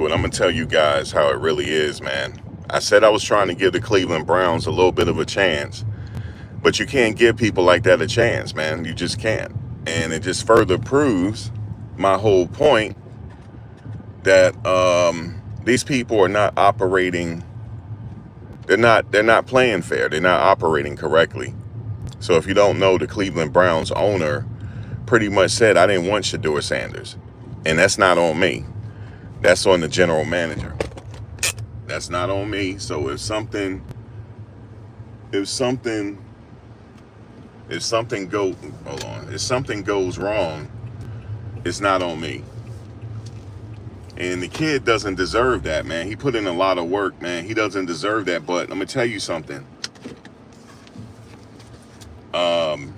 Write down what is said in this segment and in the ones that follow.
And I'm gonna tell you guys how it really is, man. I said I was trying to give the Cleveland Browns a little bit of a chance, but you can't give people like that a chance, man. You just can't. And it just further proves my whole point that these people are not operating. They're not playing fair. They're not operating correctly. So if you don't know, the Cleveland Browns owner pretty much said, I didn't want Shedeur Sanders. And that's not on me. That's on the general manager. That's not on me. So if something if something go hold on, if something goes wrong, it's not on me. And the kid doesn't deserve that, man. He put in a lot of work, man. He doesn't deserve that. But I'm gonna tell you something. Um,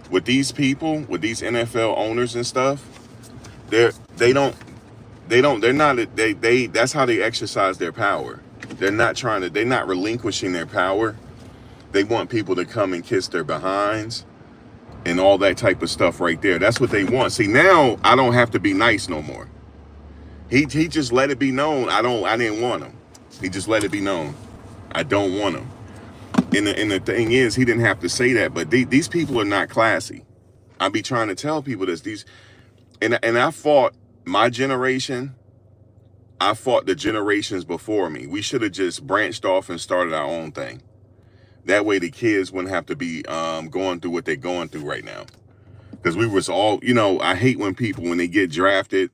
with these people, with these NFL owners and stuff, they're they don't they don't they're not they that's how they exercise their power. They're not relinquishing their power. They want people to come and kiss their behinds and all that type of stuff right there. That's what they want. See, now I don't have to be nice no more. He just let it be known. I didn't want him. He just let it be known. I don't want him. And the thing is, he didn't have to say that, but these people are not classy. I be trying to tell people this. And I fought my generation. I fought the generations before me. We should have just branched off and started our own thing. That way the kids wouldn't have to be going through what they're going through right now. Because we was all, I hate when people, when they get drafted,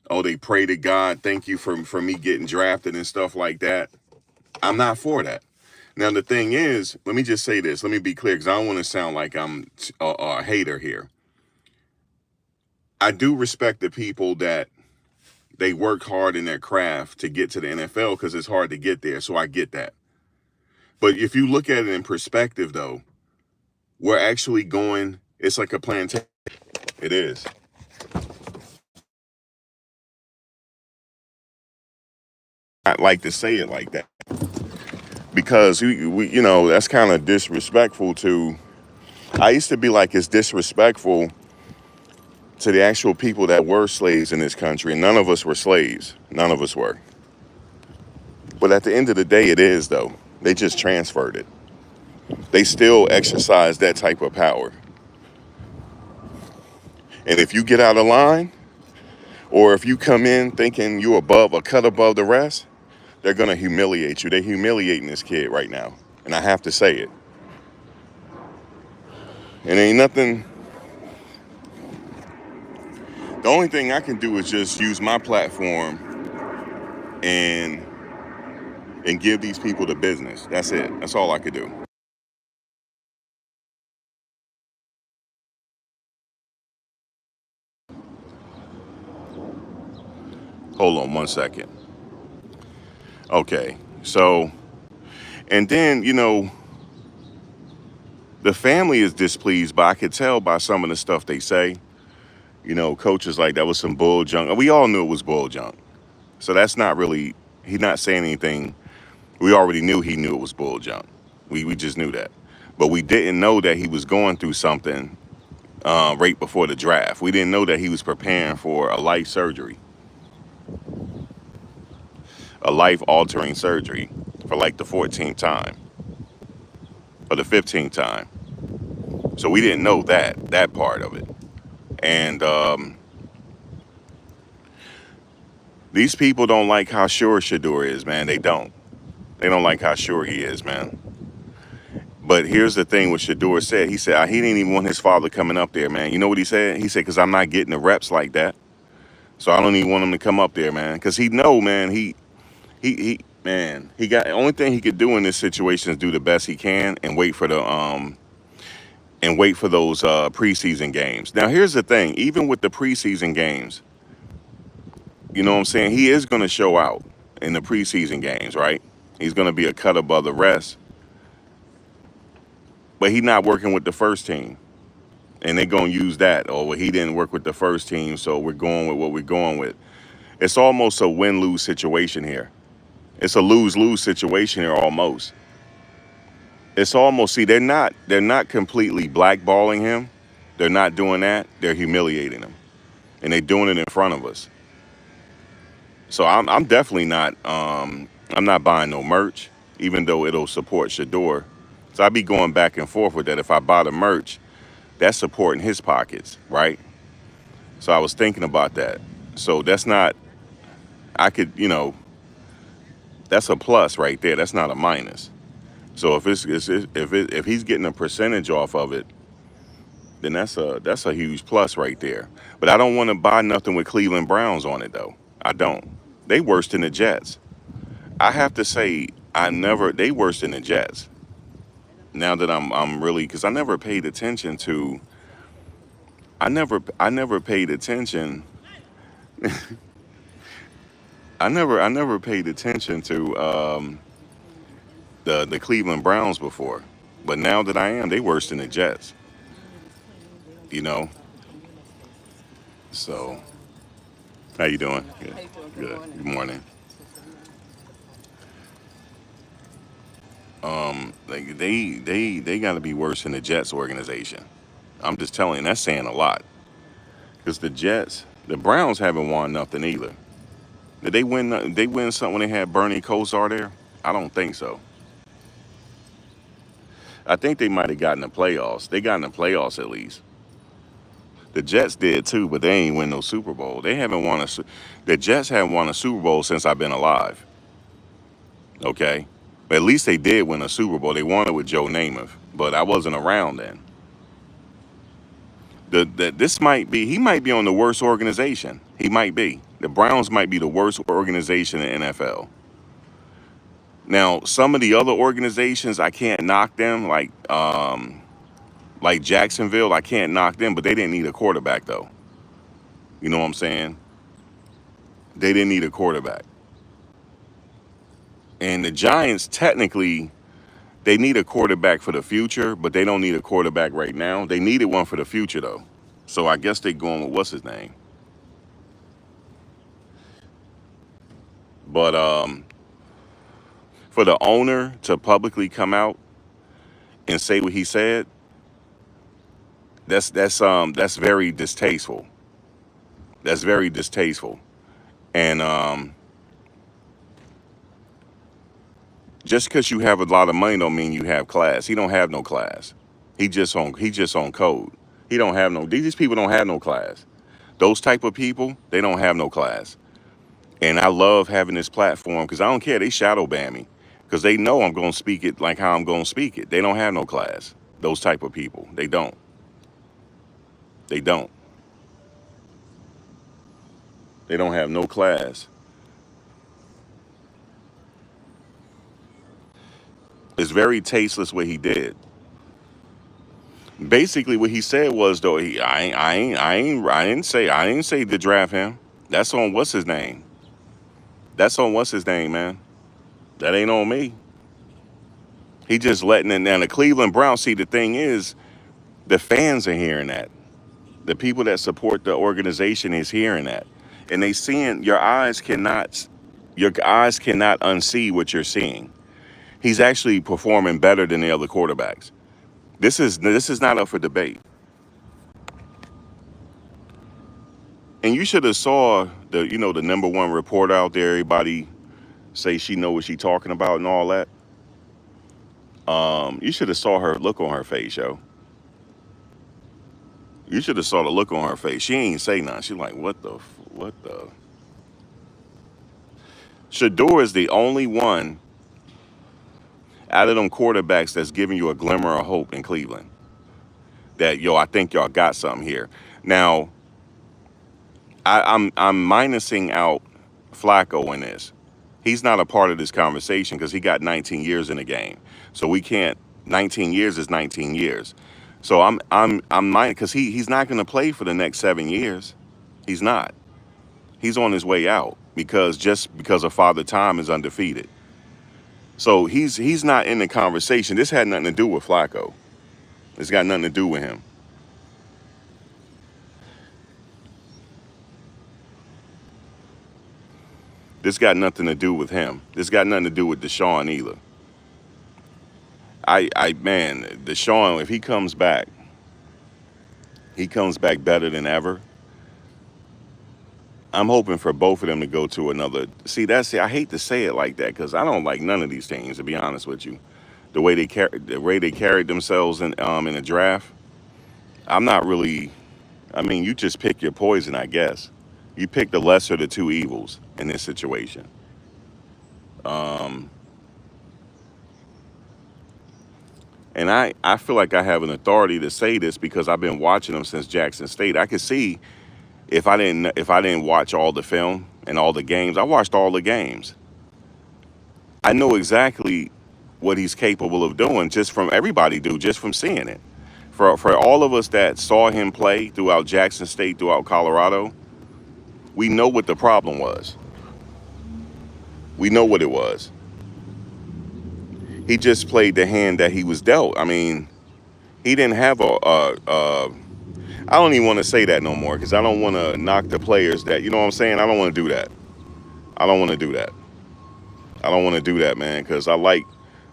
oh, they pray to God, thank you for me getting drafted and stuff like that. I'm not for that. Now, the thing is, let me just say this. Let me be clear, because I don't want to sound like I'm a hater here. I do respect the people that they work hard in their craft to get to the NFL because it's hard to get there. So I get that. But if you look at it in perspective, though, we're actually going, it's like a plantation. It is. I like to say it like that because that's kind of disrespectful to. I used to be like, it's disrespectful to the actual people that were slaves in this country, and none of us were slaves. None of us were. But at the end of the day, it is, though. They just transferred it. They still exercise that type of power. And if you get out of line, or if you come in thinking you above a cut above the rest, they're going to humiliate you. They're humiliating this kid right now. And I have to say it. And ain't nothing. The only thing I can do is just use my platform and give these people the business. That's it. That's all I could do. Hold on one second. Okay. So, and then, the family is displeased, but I could tell by some of the stuff they say. Coaches like that was some bull junk. We all knew it was bull junk. So that's not really, he's not saying anything. We already knew he knew it was bull junk. We just knew that. But we didn't know that he was going through something right before the draft. We didn't know that he was preparing for a life surgery, a life-altering surgery for like the 14th time or the 15th time. So we didn't know that part of it. And these people don't like how sure Shedeur is, man. They don't. They don't like how sure he is, man. But here's the thing what Shedeur said. He said he didn't even want his father coming up there, man. You know what he said? He said, because I'm not getting the reps like that. So I don't even want him to come up there, man. Because he know, man, he got, the only thing he could do in this situation is do the best he can and wait for those preseason games. Now, here's the thing. Even with the preseason games, you know what I'm saying? He is going to show out in the preseason games, right? He's going to be a cut above the rest. But he's not working with the first team. And they're going to use that. Oh, well, he didn't work with the first team, so we're going with what we're going with. It's almost a win-lose situation here. It's a lose-lose situation here almost. It's almost, see, they're not completely blackballing him. They're not doing that. They're humiliating him. And they're doing it in front of us. So I'm definitely not I'm not buying no merch, even though it'll support Shedeur. So I be going back and forth with that. If I buy the merch, that's supporting his pockets, right? So I was thinking about that. So that's not I could, that's a plus right there. That's not a minus. So if he's getting a percentage off of it, then that's a huge plus right there. But I don't want to buy nothing with Cleveland Browns on it though. I don't. They worse than the Jets. I have to say they worse than the Jets. Now that I'm really because I never paid attention. I never paid attention to the Cleveland Browns before. But now that I am, they worse than the Jets. You know. So how you doing? Good. Good. Good morning. Like they got to be worse than the Jets organization. I'm just telling you, that's saying a lot. Because the Browns haven't won nothing either. Did they win? They win something when they had Bernie Kosar there? I don't think so. I think they might have gotten the playoffs. They got in the playoffs at least. The Jets did too, but they ain't win no Super Bowl. They haven't won a. The Jets haven't won a Super Bowl since I've been alive. Okay, but at least they did win a Super Bowl. They won it with Joe Namath, but I wasn't around then. This might be he might be on the worst organization. He might be. The Browns might be the worst organization in the NFL. Now, some of the other organizations I can't knock them like Jacksonville, I can't knock them, but they didn't need a quarterback though. You know what I'm saying? They didn't need a quarterback. And the Giants technically they need a quarterback for the future, but they don't need a quarterback right now. They needed one for the future though. So I guess they going with what's his name. But for the owner to publicly come out and say what he said, that's very distasteful. That's very distasteful. And just because you have a lot of money don't mean you have class. He don't have no class. He just on code. He don't have no these people don't have no class. Those type of people, they don't have no class. And I love having this platform because I don't care. They shadow ban me because they know I'm going to speak it like how I'm going to speak it. They don't have no class. Those type of people. They don't. They don't. They don't have no class. It's very tasteless what he did. Basically, what he said was though, I didn't say to draft him. That's on what's his name. That's on what's his name, man. That ain't on me. He just letting it down. The Cleveland Browns. See, the thing is, the fans are hearing that. The people that support the organization is hearing that, and they seeing your eyes cannot unsee what you're seeing. He's actually performing better than the other quarterbacks. This is not up for debate. And you should have saw the number one reporter out there. Everybody say she know what she talking about and all that. You should have saw her look on her face, yo. You should have saw the look on her face. She ain't say nothing. She like, what the? Shador is the only one out of them quarterbacks that's giving you a glimmer of hope in Cleveland. That I think y'all got something here. Now, I'm minusing out Flacco in this. He's not a part of this conversation because he got 19 years in the game. So we can't. 19 years is 19 years. So I'm because he's not going to play for the next 7 years. He's not. He's on his way out because of Father Time is undefeated. So he's not in the conversation. This had nothing to do with Flacco. It's got nothing to do with him. This got nothing to do with him. This got nothing to do with Deshaun either. Man, Deshaun, if he comes back better than ever. I'm hoping for both of them to go to another. See, I hate to say it like that because I don't like none of these teams, to be honest with you. The way they carried themselves in the draft, I'm not really. I mean, you just pick your poison, I guess. You pick the lesser of the two evils in this situation. Um, and I feel like I have an authority to say this because I've been watching them since Jackson State. I could see if I didn't watch all the film and all the games. I watched all the games. I know exactly what he's capable of doing just from everybody do, just from seeing it. For all of us that saw him play throughout Jackson State, throughout Colorado, we know what the problem was. We know what it was. He just played the hand that he was dealt. I mean, he didn't have I don't even want to say that no more because I don't want to knock the players that, you know what I'm saying? I don't want to do that. I don't want to do that. I don't want to do that, man, because I like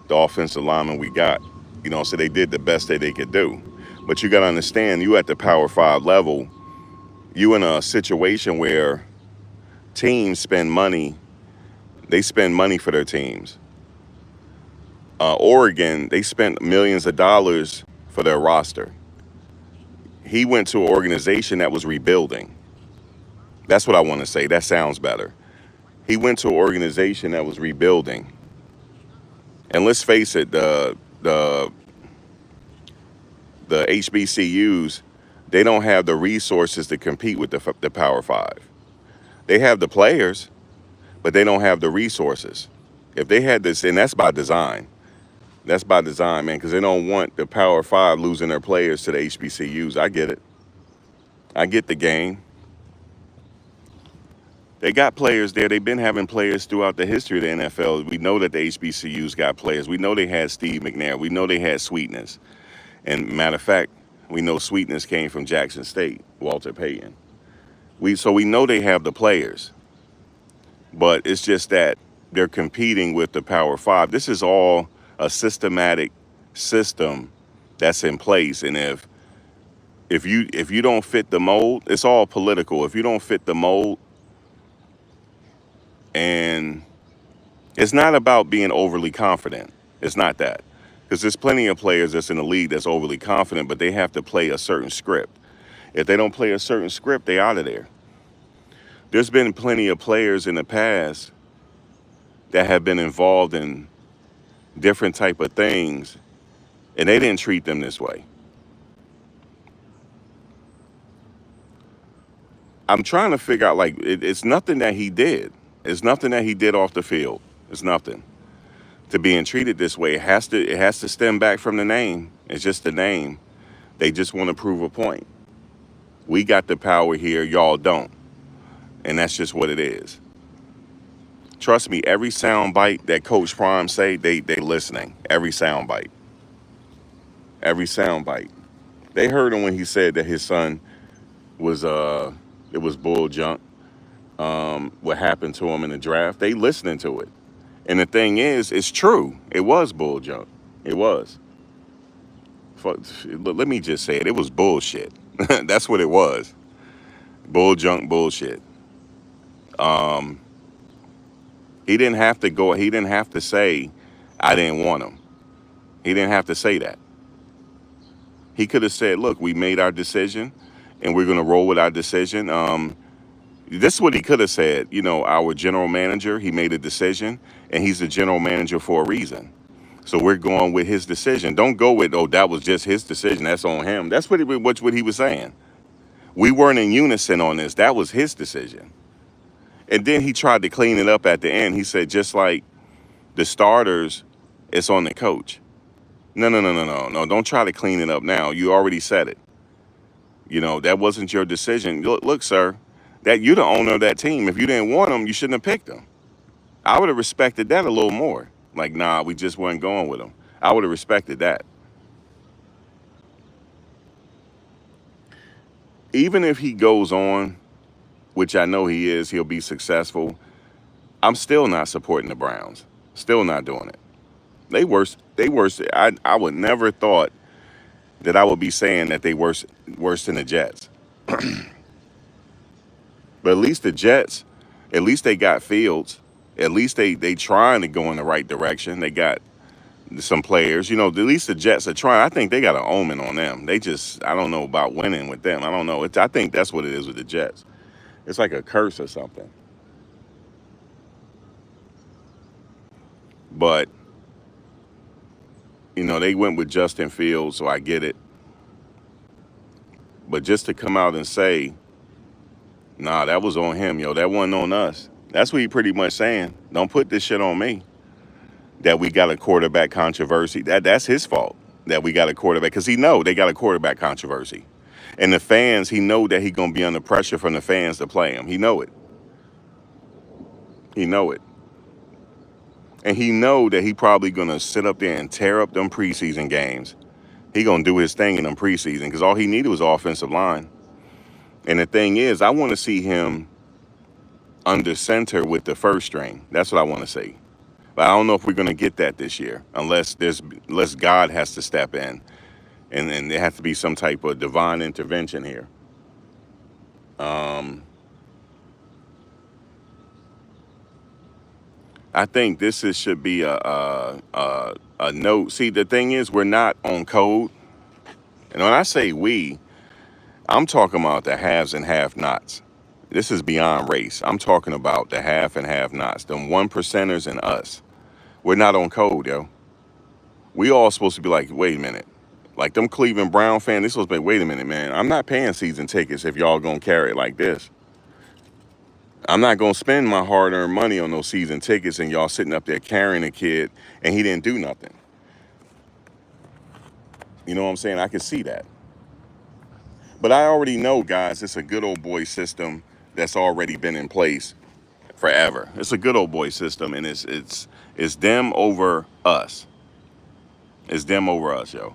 the offensive linemen we got. You know, so they did the best that they could do. But you got to understand, you at the Power 5 level, you in a situation where teams spend money. They spend money for their teams. Oregon, they spent millions of dollars for their roster. He went to an organization that was rebuilding. That's what I want to say. That sounds better. He went to an organization that was rebuilding. And let's face it, the HBCUs, they don't have the resources to compete with the Power 5. They have the players, but they don't have the resources. If they had this, and that's by design. That's by design, man, because they don't want the Power 5 losing their players to the HBCUs. I get it. I get the game. They got players there. They've been having players throughout the history of the NFL. We know that the HBCUs got players. We know they had Steve McNair. We know they had Sweetness. And matter of fact, we know Sweetness came from Jackson State, Walter Payton. So we know they have the players. But it's just that they're competing with the Power 5. This is all a systematic system that's in place. And if you don't fit the mold, it's all political. If you don't fit the mold, and it's not about being overly confident. It's not that. Because there's plenty of players that's in the league that's overly confident, but they have to play a certain script. If they don't play a certain script, they out of there. There's been plenty of players in the past that have been involved in different type of things, and they didn't treat them this way. I'm trying to figure out, like, it's nothing that he did. It's nothing that he did off the field. It's nothing. To being treated this way, it has to stem back from the name. It's just the name. They just want to prove a point. We got the power here, y'all don't. And that's just what it is. Trust me, every sound bite that Coach Prime say, they listening. Every sound bite. Every sound bite. They heard him when he said that his son was it was bull junk. What happened to him in the draft. They listening to it. And the thing is, it's true. It was bull junk. It was. Let me just say it. It was bullshit. That's what it was. Bull junk bullshit. He didn't have to go. He didn't have to say, I didn't want him. He didn't have to say that. He could have said, look, we made our decision and we're going to roll with our decision. This is what he could have said. You know, our general manager, he made a decision and he's the general manager for a reason. So we're going with his decision. Don't go with, oh, that was just his decision. That's on him. That's what he was saying. We weren't in unison on this. That was his decision. And then he tried to clean it up at the end. He said, just like the starters, it's on the coach. No. Don't try to clean it up now. You already said it. You know, that wasn't your decision. Look, sir, that you're the owner of that team. If you didn't want them, you shouldn't have picked them. I would have respected that a little more. Like, nah, we just weren't going with them. I would have respected that. Even if he goes on, which I know he is, he'll be successful, I'm still not supporting the Browns. Still not doing it. They worse. I would never thought that I would be saying that they worse than the Jets. But at least the Jets, at least they got Fields. At least they trying to go in the right direction. They got some players. You know, at least the Jets are trying. I think they got an omen on them. They just, I don't know about winning with them. I don't know. I think that's what it is with the Jets. It's like a curse or something. But, you know, they went with Justin Fields, so I get it. But just to come out and say, nah, that was on him, yo. That wasn't on us. That's what he pretty much saying. Don't put this shit on me. That we got a quarterback controversy. That's his fault. That we got a quarterback, because he know they got a quarterback controversy. And the fans, he know that he gonna be under pressure from the fans to play him. He know it. He know it. And he know that he probably gonna sit up there and tear up them preseason games. He gonna do his thing in them preseason because all he needed was offensive line. And the thing is, I want to see him under center with the first string. That's what I want to see. But I don't know if we're gonna get that this year, unless God has to step in, and there has to be some type of divine intervention here. I think should be a note. See, the thing is, we're not on code, and when I say we, I'm talking about the haves and have-nots. This is beyond race. I'm talking about the have and have-nots, them one percenters and us. We're not on code, yo. We all supposed to be like, wait a minute. Like them Cleveland Brown fans, they supposed to be, wait a minute, man. I'm not paying season tickets if y'all gonna carry it like this. I'm not gonna spend my hard-earned money on those season tickets and y'all sitting up there carrying a kid and he didn't do nothing. You know what I'm saying? I can see that. But I already know, guys, it's a good old boy system that's already been in place forever. It's a good old boy system, and it's them over us. It's them over us, yo.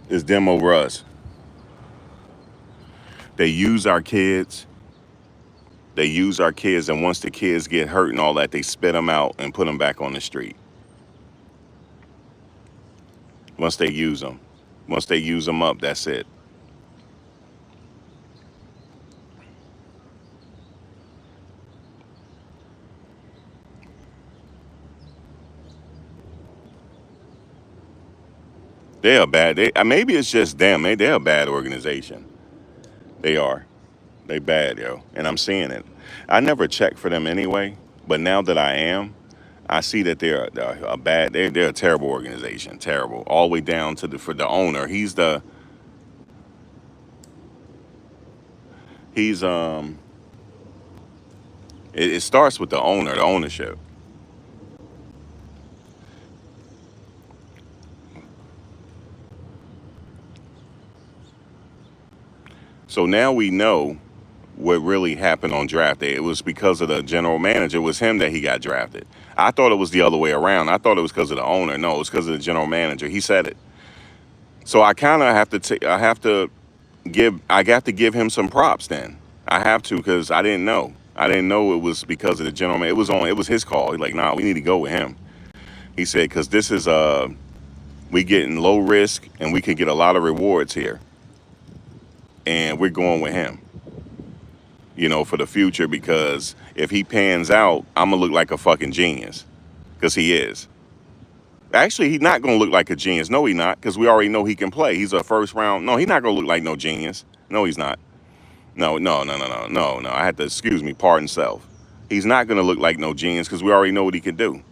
It's them over us. They use our kids. They use our kids, and once the kids get hurt and all that, they spit them out and put them back on the street. Once they use them. Once they use them up, that's it. They're bad. Maybe it's just them. They're a bad organization. They are. They bad, yo. And I'm seeing it. I never check for them anyway, but now that I am, I see that they're a bad. They're a terrible organization. Terrible. All the way down to for the owner. He's. It starts with the owner, the ownership. So now we know what really happened on draft day. It was because of the general manager. It was him that he got drafted. I thought it was the other way around. I thought it was because of the owner. No, it was because of the general manager. He said it. So I kind of have to. I have to give. I got to give him some props then. I have to, because I didn't know. I didn't know it was because of the general man. It was on. It was his call. He's like, nah, we need to go with him. He said, because this is we getting low risk and we can get a lot of rewards here, and we're going with him. You know, for the future, because if he pans out, I'm gonna look like a fucking genius, because he is. Actually, he's not gonna look like a genius. No, he's not, because we already know he can play. He's a first round. No, he's not gonna look like no genius. No, he's not. No, no, no, no, no, no, no. I had to, excuse me, pardon self. He's not gonna look like no genius because we already know what he can do.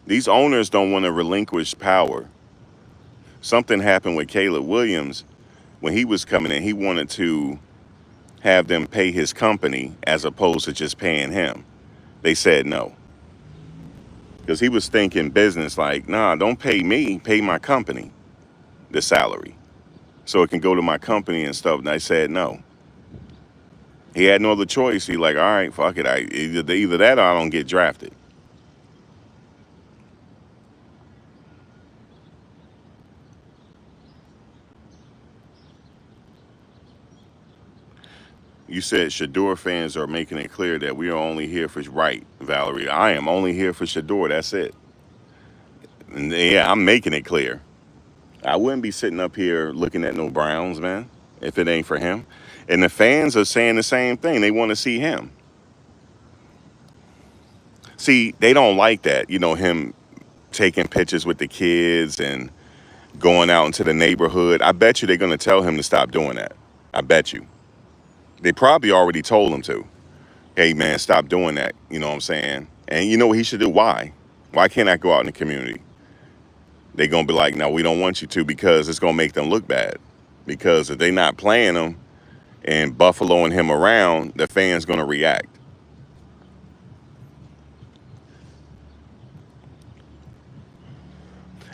These owners don't want to relinquish power. Something happened with Caleb Williams when he was coming in. He wanted to have them pay his company as opposed to just paying him. They said no, because he was thinking business like, nah, don't pay me, pay my company the salary so it can go to my company and stuff. And I said no. He had no other choice. He like, all right, fuck it. Either that or I don't get drafted. You said Shedeur fans are making it clear that we are only here for right, Valerie. I am only here for Shedeur. That's it. And yeah, I'm making it clear. I wouldn't be sitting up here looking at no Browns, man, if it ain't for him. And the fans are saying the same thing. They want to see him. See, they don't like that, him taking pictures with the kids and going out into the neighborhood. I bet you they're going to tell him to stop doing that. I bet you. They probably already told him to. Hey, man, stop doing that. You know what I'm saying? And you know what he should do? Why? Why can't I go out in the community? They're going to be like, no, we don't want you to, because it's going to make them look bad. Because if they're not playing him and buffaloing him around, the fans going to react.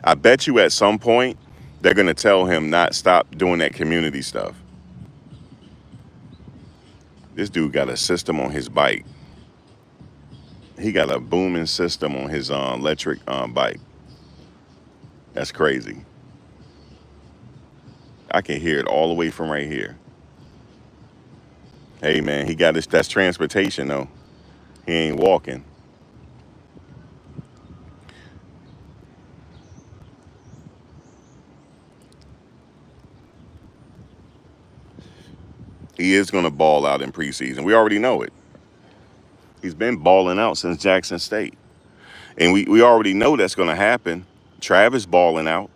I bet you at some point, they're going to tell him not stop doing that community stuff. This dude got a system on his bike. He got a booming system on his electric bike. That's crazy. I can hear it all the way from right here. Hey, man, he got his, that's transportation, though. He ain't walking. He is going to ball out in preseason. We already know it. He's been balling out since Jackson State. And we already know that's going to happen. Travis balling out.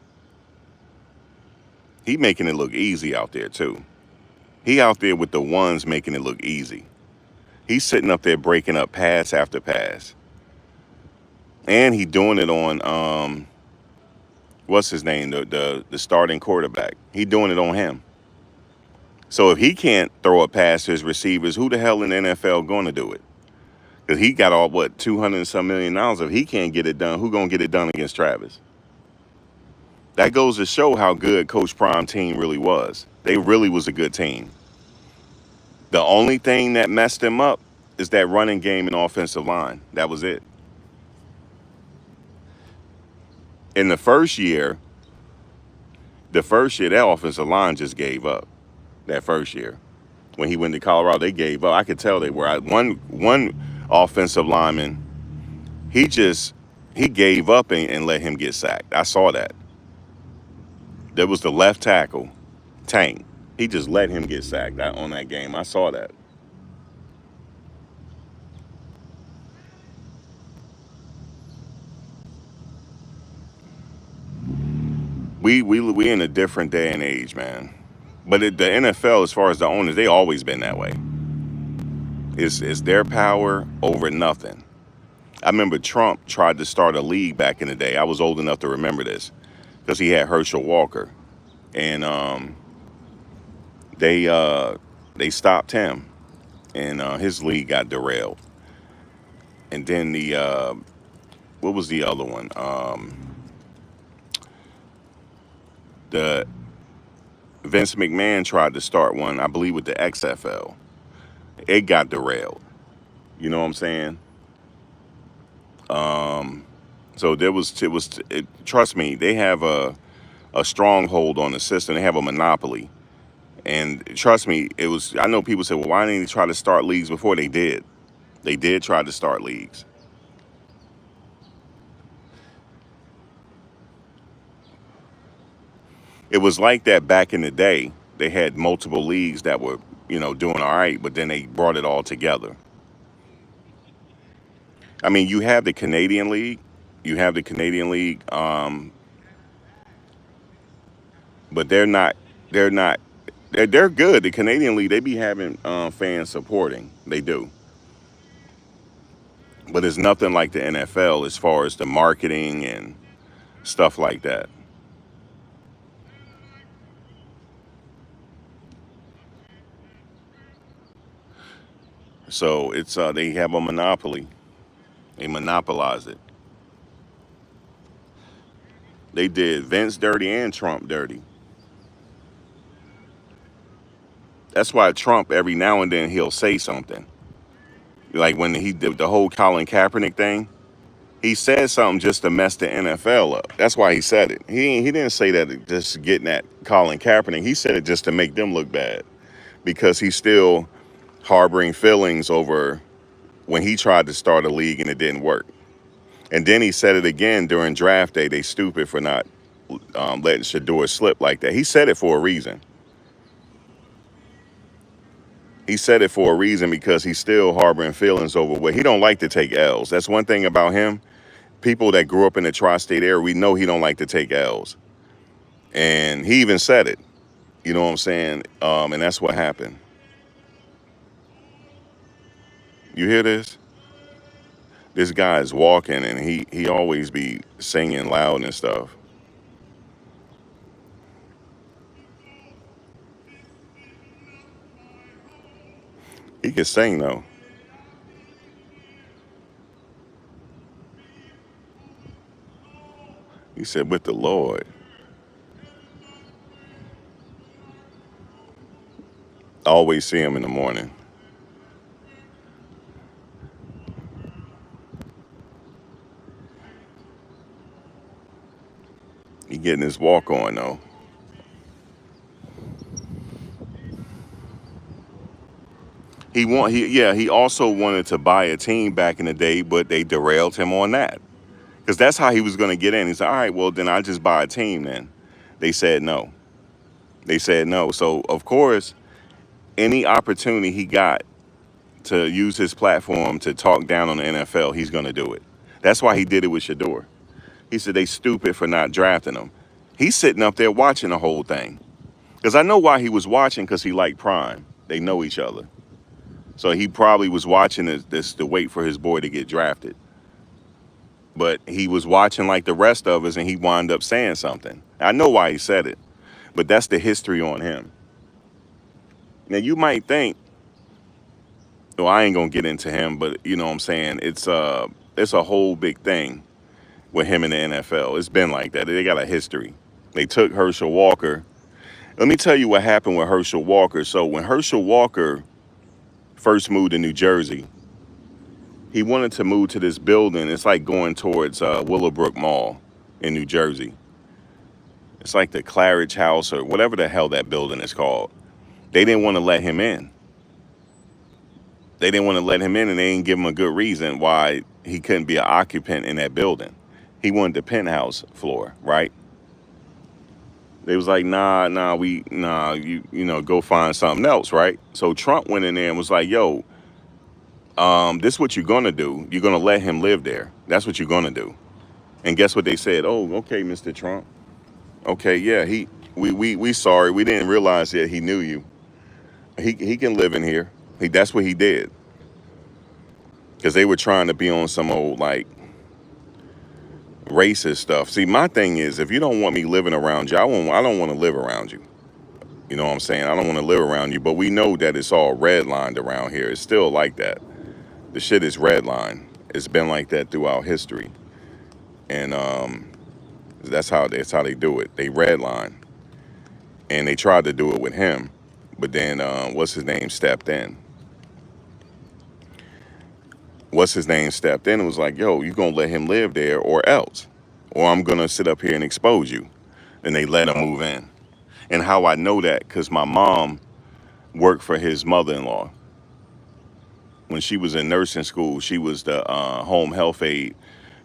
He making it look easy out there, too. He out there with the ones making it look easy. He's sitting up there breaking up pass after pass. And he doing it on, what's his name, the starting quarterback. He doing it on him. So if he can't throw a pass to his receivers, who the hell in the NFL going to do it? Because he got all, 200 and some million dollars. If he can't get it done, who going to get it done against Travis? That goes to show how good Coach Prime team really was. They really was a good team. The only thing that messed them up is that running game and offensive line. That was it. In the first year, that offensive line just gave up. That first year. When he went to Colorado, they gave up. I could tell they were. One offensive lineman, he gave up and let him get sacked. I saw that. There was the left tackle, Tank. He just let him get sacked on that game. I saw that. We in a different day and age, man. But the NFL, as far as the owners, they always been that way. It's their power over nothing. I remember Trump tried to start a league back in the day. I was old enough to remember this because he had Herschel Walker, and they stopped him, and his league got derailed. And then what was the other one? The Vince McMahon tried to start one, I believe, with the XFL. It got derailed. You know what I'm saying? So trust me, they have a stronghold on the system. They have a monopoly. And trust me, I know people say, well, why didn't they try to start leagues before? They did. They did try to start leagues. It was like that back in the day. They had multiple leagues that were, doing all right, but then they brought it all together. I mean, you have the Canadian League. You have the Canadian League, but they're good. The Canadian League, they be having fans supporting. They do. But it's nothing like the NFL as far as the marketing and stuff like that. So they have a monopoly. They monopolize it. They did Vince dirty and Trump dirty. That's why Trump, every now and then, he'll say something. Like when he did the whole Colin Kaepernick thing, he said something just to mess the NFL up. That's why he said it. He didn't say that just getting at Colin Kaepernick. He said it just to make them look bad because he's still harboring feelings over when he tried to start a league and it didn't work. And then he said it again during draft day. They stupid for not letting Shedeur slip like that. He said it for a reason. He said it for a reason because he's still harboring feelings over what he don't like to take L's. That's one thing about him. People that grew up in the tri-state area, we know he don't like to take L's. And he even said it. You know what I'm saying? And that's what happened. You hear this? This guy is walking and he always be singing loud and stuff. He can sing though. He said, with the Lord. I always see him in the morning. He getting his walk on though. He also wanted to buy a team back in the day, but they derailed him on that. Because that's how he was going to get in. He said, all right, well, then I'll just buy a team then. They said no. They said no. So, of course, any opportunity he got to use his platform to talk down on the NFL, he's going to do it. That's why he did it with Shedeur. He said they stupid for not drafting him. He's sitting up there watching the whole thing. Because I know why he was watching, because he liked Prime. They know each other. So he probably was watching this to wait for his boy to get drafted. But he was watching like the rest of us, and he wound up saying something. I know why he said it, but that's the history on him. Now, you might think, well, I ain't going to get into him, but you know what I'm saying? It's a whole big thing with him in the NFL. It's been like that. They got a history. They took Herschel Walker. Let me tell you what happened with Herschel Walker. So when Herschel Walker first moved to New Jersey, he wanted to move to this building. It's like going towards Willowbrook Mall in New Jersey. It's like the Claridge House or whatever the hell that building is called. They didn't want to let him in. They didn't want to let him in, and they didn't give him a good reason why he couldn't be an occupant in that building. He wanted the penthouse floor, right? They was like, nah, you know, go find something else, right? So Trump went in there and was like, yo, this is what you're gonna do. You're gonna let him live there. That's what you're gonna do. And guess what they said? Oh, okay, Mr. Trump. Okay, yeah, we sorry. We didn't realize that he knew you. He can live in here. That's what he did. Because they were trying to be on some old like racist stuff. See, my thing is, if you don't want me living around you, I don't want to live around you. You know what I'm saying? I don't want to live around you, but we know that it's all redlined around here. It's still like that. The shit is redlined. It's been like that throughout history. And that's how they do it. They redline. And they tried to do it with him, but then what's his name stepped in. And was like, yo, you gonna let him live there or else, or I'm gonna sit up here and expose you. And they let him move in. And how I know that, because my mom worked for his mother-in-law. When she was in nursing school, she was the home health aide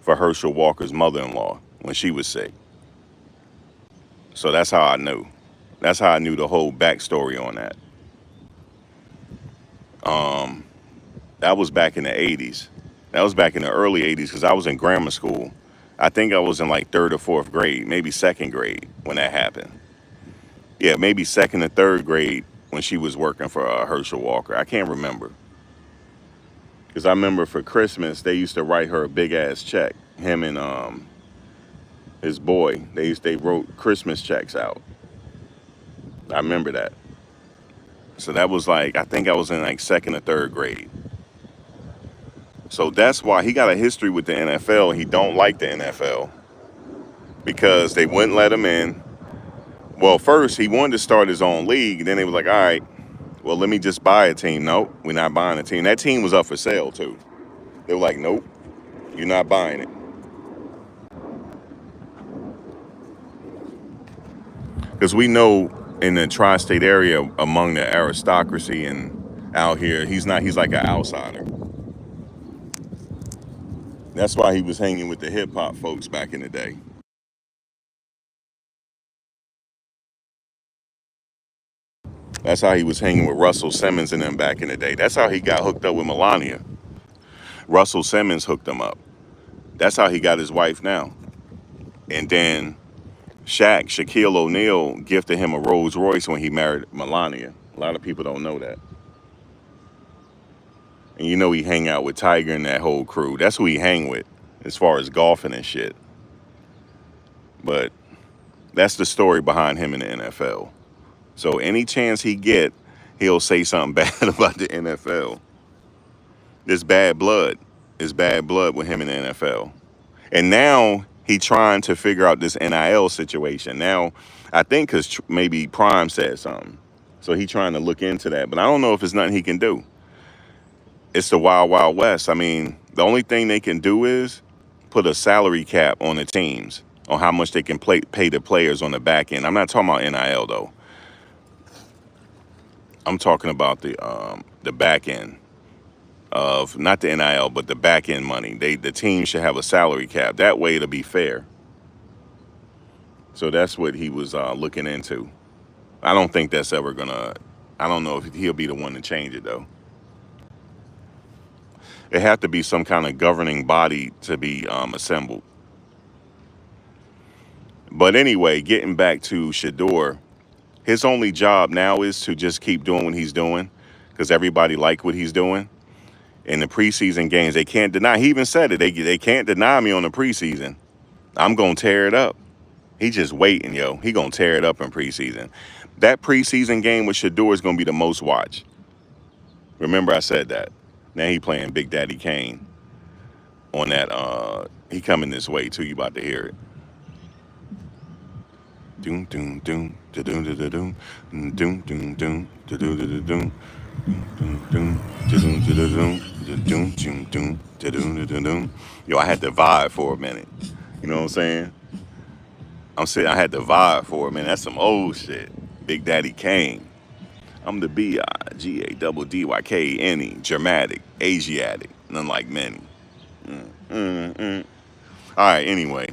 for Herschel Walker's mother-in-law when she was sick. So that's how I knew. That's how I knew the whole backstory on that. That was back in the 80s. That was back in the early 80s because I was in grammar school. I think I was in like third or fourth grade, maybe second grade when that happened. Yeah, maybe second or third grade when she was working for Herschel Walker. I can't remember. Because I remember for Christmas, they used to write her a big-ass check. Him and his boy, they wrote Christmas checks out. I remember that. So that was like, I think I was in like second or third grade. So that's why he got a history with the NFL. He don't like the NFL because they wouldn't let him in. Well, first he wanted to start his own league. Then they was like, all right, well, let me just buy a team. Nope, we're not buying a team. That team was up for sale too. They were like, nope, you're not buying it. Because we know in the tri-state area among the aristocracy and out here. He's not. He's like an outsider. That's why he was hanging with the hip hop folks back in the day. That's how he was hanging with Russell Simmons and them back in the day. That's how he got hooked up with Melania. Russell Simmons hooked him up. That's how he got his wife now. And then Shaquille O'Neal gifted him a Rolls Royce when he married Melania. A lot of people don't know that. And you know he hang out with Tiger and that whole crew. That's who he hang with as far as golfing and shit. But that's the story behind him in the NFL. So any chance he get, he'll say something bad about the NFL. There's bad blood. There's bad blood with him in the NFL. And now he trying to figure out this NIL situation. Now, I think because maybe Prime said something. So he trying to look into that. But I don't know if it's nothing he can do. It's the Wild Wild West. I mean, the only thing they can do is put a salary cap on the teams on how much they can pay the players on the back end. I'm not talking about NIL though. I'm talking about the back end of not the NIL, but the back end money. The team should have a salary cap. That way it'll be fair. So that's what he was looking into. I don't think that's ever gonna. I don't know if he'll be the one to change it though. It have to be some kind of governing body to be assembled. But anyway, getting back to Shedeur, his only job now is to just keep doing what he's doing because everybody like what he's doing. In the preseason games, they can't deny. He even said it. They can't deny me on the preseason. I'm gonna tear it up. He just waiting, yo. He gonna tear it up in preseason. That preseason game with Shedeur is gonna be the most watched. Remember I said that. Now he playing Big Daddy Kane on that. He coming this way too. You about to hear it. Doom doom doom da doom da da doom doom doom doom da doom da da doom doom doom da doom da da doom da doom doom doom da doom da da doom. Yo, I had to vibe for a minute. You know what I'm saying? I'm saying I had to vibe for a minute. That's some old shit. Big Daddy Kane. I'm the BIGADDYKNE, dramatic, Asiatic, none like many. All right, anyway.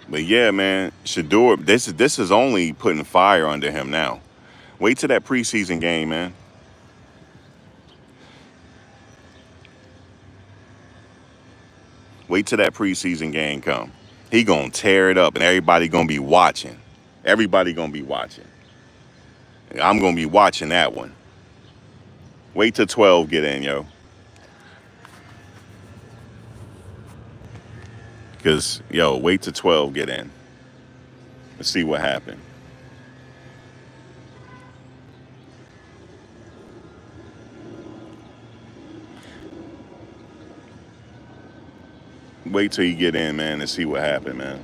But yeah, man, Shedeur, this is only putting fire under him now. Wait till that preseason game, man. Wait till that preseason game come. He gonna tear it up, and everybody gonna be watching. Everybody gonna be watching. I'm gonna be watching that one. Wait till 12 get in, yo. Cause yo, wait till 12 get in. Let's see what happened. Wait till you get in, man, and see what happened, man.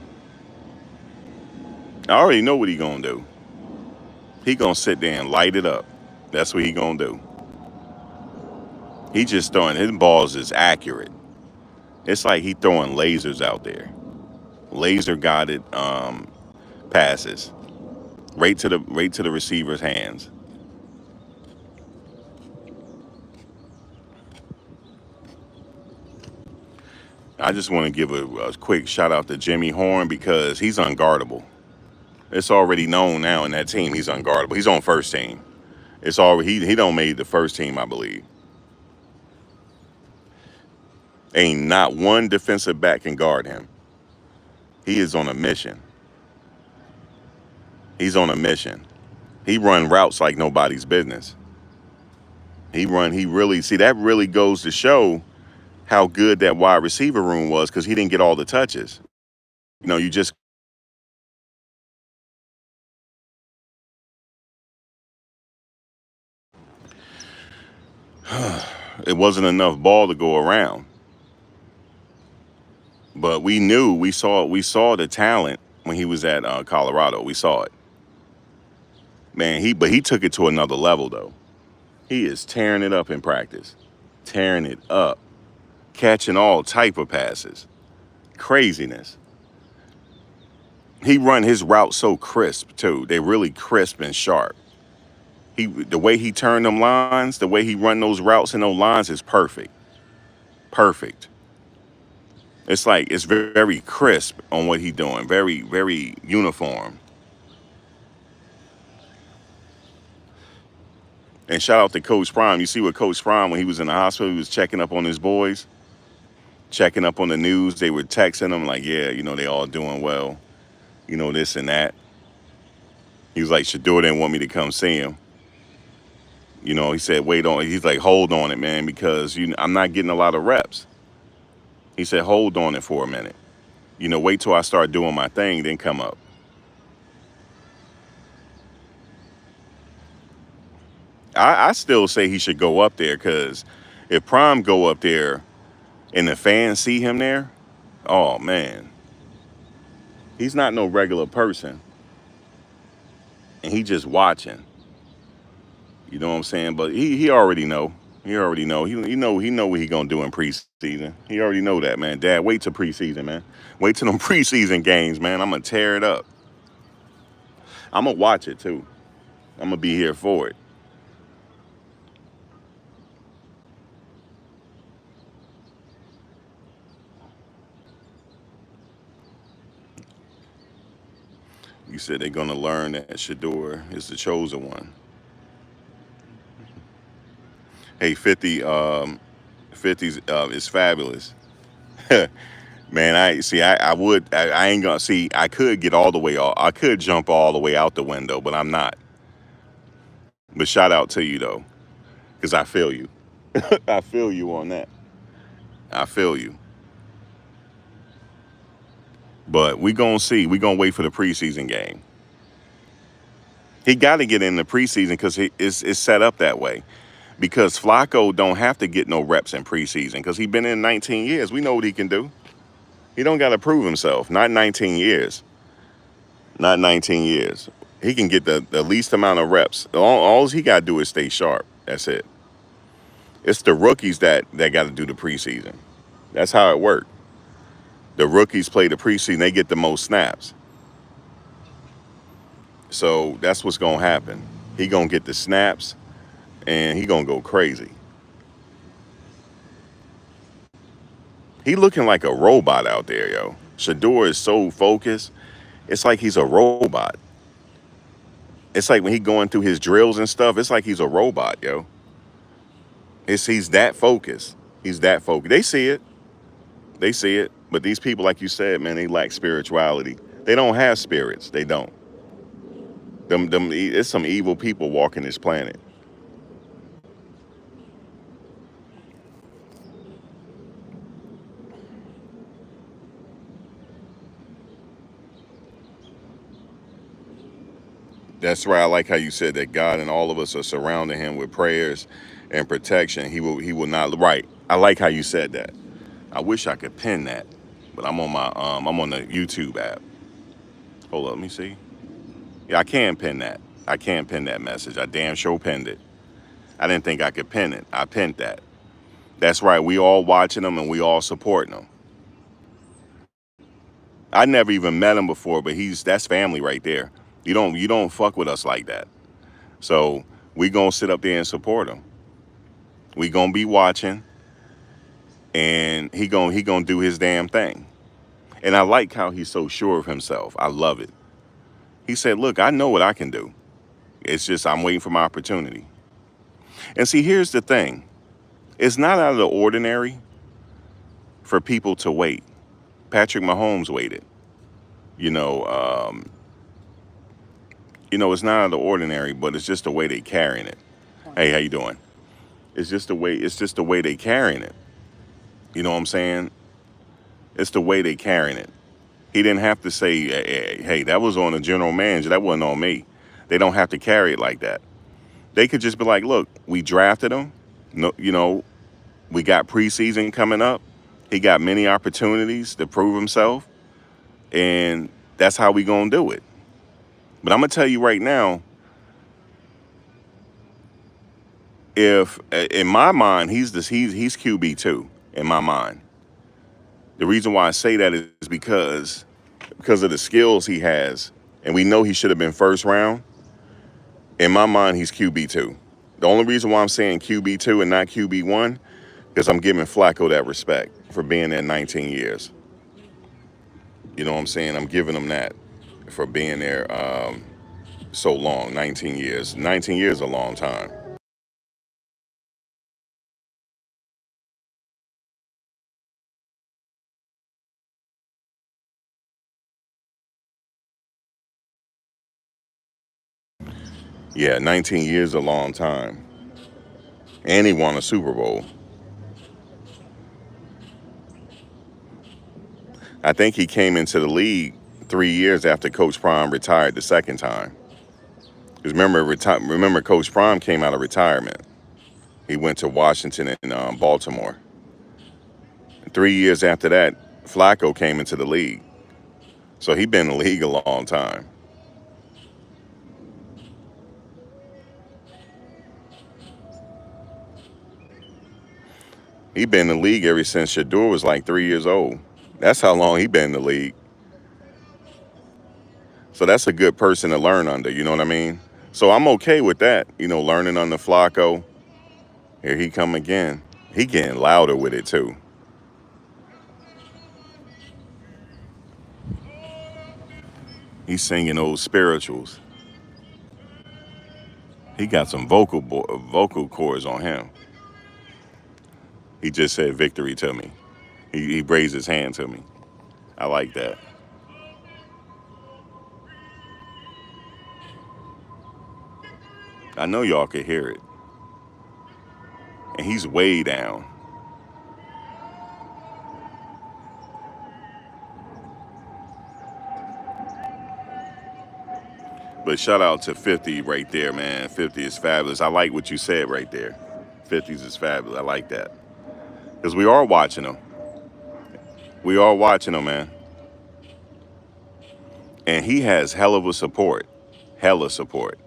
I already know what he gonna do. He gonna sit there and light it up. That's what he gonna do. He just throwing his balls is accurate. It's like he throwing lasers out there. Laser guided passes. Right to the receiver's hands. I just want to give a quick shout out to Jimmy Horn because he's unguardable. It's already known now in that team he's unguardable. He's on first team. It's already he don't made the first team, I believe. Ain't not one defensive back can guard him. He is on a mission. He's on a mission. He run routes like nobody's business. He really see that really goes to show how good that wide receiver room was because he didn't get all the touches. You know, you just it wasn't enough ball to go around. But we saw the talent when he was at Colorado. We saw it. Man, he took it to another level though. He is tearing it up in practice. Tearing it up. Catching all type of passes. Craziness. He run his routes so crisp too. They really crisp and sharp. The way he turned them lines, the way he run those routes and those lines is perfect. Perfect. It's like it's very crisp on what he doing. Very uniform. And shout out to Coach Prime. You see what Coach Prime, when he was in the hospital, he was checking up on his boys, checking up on the news. They were texting him like, yeah, they all doing well, this and that. He was like, Shedeur didn't want me to come see him. He said, wait on it. He's like, hold on it, man, because I'm not getting a lot of reps. He said, hold on it for a minute. Wait till I start doing my thing, then come up. I still say he should go up there, because if Prime go up there and the fans see him there, oh, man. He's not no regular person. And he just watching. You know what I'm saying? But he already know. He already know. He know what he gonna do in preseason. He already know that, man. Dad, wait till preseason, man. Wait till them preseason games, man. I'm gonna tear it up. I'm gonna watch it too. I'm gonna be here for it. You said they're gonna learn that Shedeur is the chosen one. Hey, 50 is fabulous. Man, I ain't gonna see. I could get all the way off. I could jump all the way out the window, but I'm not. But shout out to you though, because I feel you. I feel you on that. I feel you. But we gonna see. We gonna wait for the preseason game. He got to get in the preseason because it's set up that way. Because Flacco don't have to get no reps in preseason because he been in 19 years. We know what he can do. He don't got to prove himself. Not 19 years. Not 19 years. He can get the least amount of reps. All he got to do is stay sharp. That's it. It's the rookies that got to do the preseason. That's how it worked. The rookies play the preseason. They get the most snaps. So that's what's going to happen. He going to get the snaps, and he going to go crazy. He looking like a robot out there, yo. Shedeur is so focused. It's like he's a robot. It's like when he going through his drills and stuff, it's like he's a robot, yo. He's that focused. He's that focused. They see it. They see it. But these people, like you said, man, they lack spirituality. They don't have spirits. They don't. It's some evil people walking this planet. That's why I like how you said that God and all of us are surrounding him with prayers and protection. He will not. Right. I like how you said that. I wish I could pin that, but I'm on the YouTube app. Hold up, let me see. Yeah, I can pin that. I can pin that message. I damn sure pinned it. I didn't think I could pin it. I pinned that. That's right. We all watching him and we all supporting him. I never even met him before, but that's family right there. You don't fuck with us like that. So we gonna sit up there and support him. We gonna be watching, and he gonna do his damn thing. And I like how he's so sure of himself. I love it. He said, "Look, I know what I can do. It's just I'm waiting for my opportunity." And see, here's the thing: it's not out of the ordinary for people to wait. Patrick Mahomes waited. You know, um, it's not out of the ordinary, but it's just the way they carrying it. Hey, how you doing? It's just the way. It's just the way they carrying it. You know what I'm saying? It's the way they carrying it. He didn't have to say, hey, that was on the general manager. That wasn't on me. They don't have to carry it like that. They could just be like, look, we drafted him. No, we got preseason coming up. He got many opportunities to prove himself. And that's how we going to do it. But I'm going to tell you right now, if in my mind, he's QB2 in my mind. The reason why I say that is because because of the skills he has, and we know he should have been first round. In my mind, he's QB2. The only reason why I'm saying QB2 and not QB1 is I'm giving Flacco that respect for being there 19 years. You know what I'm saying? I'm giving him that for being there so long, 19 years. 19 years is a long time. Yeah, 19 years is a long time. And he won a Super Bowl. I think he came into the league 3 years after Coach Prime retired the second time. Because remember, Coach Prime came out of retirement. He went to Washington and Baltimore. 3 years after that, Flacco came into the league. So he been in the league a long time. He been in the league ever since Shedeur was like 3 years old. That's how long he been in the league. So that's a good person to learn under, you know what I mean? So I'm okay with that, learning under Flacco. Here he come again. He getting louder with it too. He's singing old spirituals. He got some vocal cords on him. He just said victory to me. He raised his hand to me. I like that. I know y'all could hear it. And he's way down. But shout out to 50 right there, man. 50 is fabulous. I like what you said right there. 50s is fabulous. I like that. Because we are watching them. We are watching them, man. And he has hell of a support. Hella support.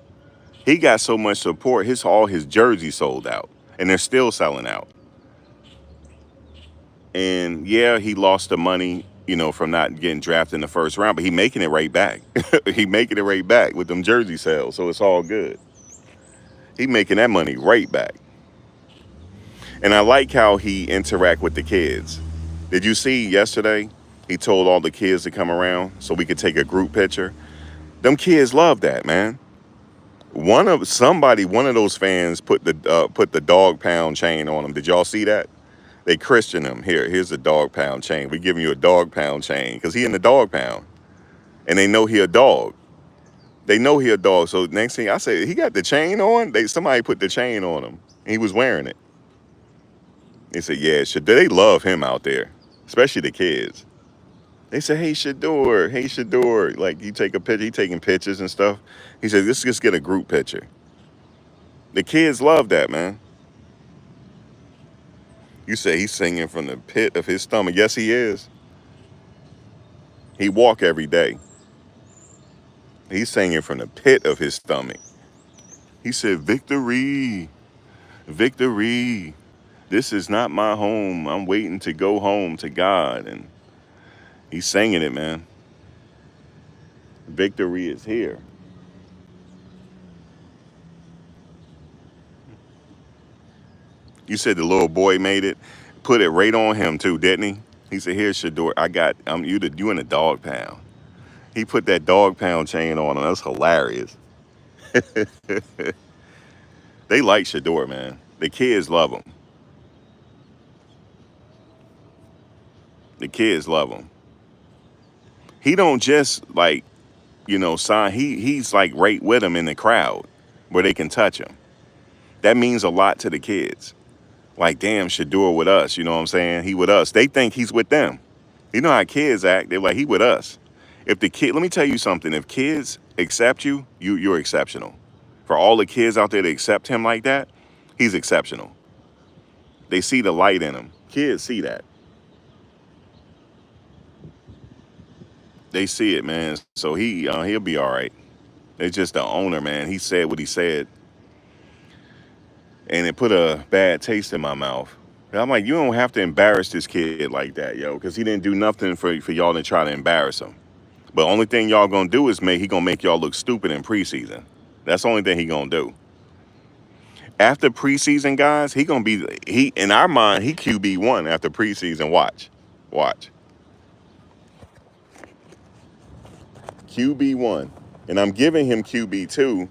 He got so much support, all his jerseys sold out. And they're still selling out. And yeah, he lost the money, from not getting drafted in the first round, but he making it right back. He making it right back with them jersey sales, so it's all good. He making that money right back. And I like how he interact with the kids. Did you see yesterday? He told all the kids to come around so we could take a group picture. Them kids love that, man. One of those fans put the dog pound chain on him. Did y'all see that? They Christian him. Here's a dog pound chain. We giving you a dog pound chain because he in the dog pound, and they know he a dog. They know he a dog. So next thing I said, he got the chain on. Somebody put the chain on him. And he was wearing it. They said, yeah, they love him out there, especially the kids. They said, hey Shedeur. Like you take a picture, he taking pictures and stuff. He said, let's just get a group picture. The kids love that, man. You say he's singing from the pit of his stomach. Yes, he is. He walk every day. He's singing from the pit of his stomach. He said, victory, victory. This is not my home. I'm waiting to go home to God. And he's singing it, man. Victory is here. You said the little boy made it. Put it right on him too, didn't he? He said, here, Shedeur, you in a dog pound. He put that dog pound chain on him. That's hilarious. They like Shedeur, man. The kids love him. The kids love him. He don't just sign. He's like right with him in the crowd where they can touch him. That means a lot to the kids. Like, damn, Shedeur with us. You know what I'm saying? He with us. They think he's with them. You know how kids act. They're like, he with us. Let me tell you something. If kids accept you're exceptional. For all the kids out there to accept him like that, he's exceptional. They see the light in him. Kids see that. They see it, man. So he'll be all right. It's just the owner, man. He said what he said, and it put a bad taste in my mouth. And I'm like, you don't have to embarrass this kid like that, yo, because he didn't do nothing for y'all to try to embarrass him. But only thing y'all gonna do is he gonna make y'all look stupid in preseason. That's the only thing he gonna do. After preseason, guys, he gonna be in our mind, he QB1 after preseason. Watch. QB1. And I'm giving him QB2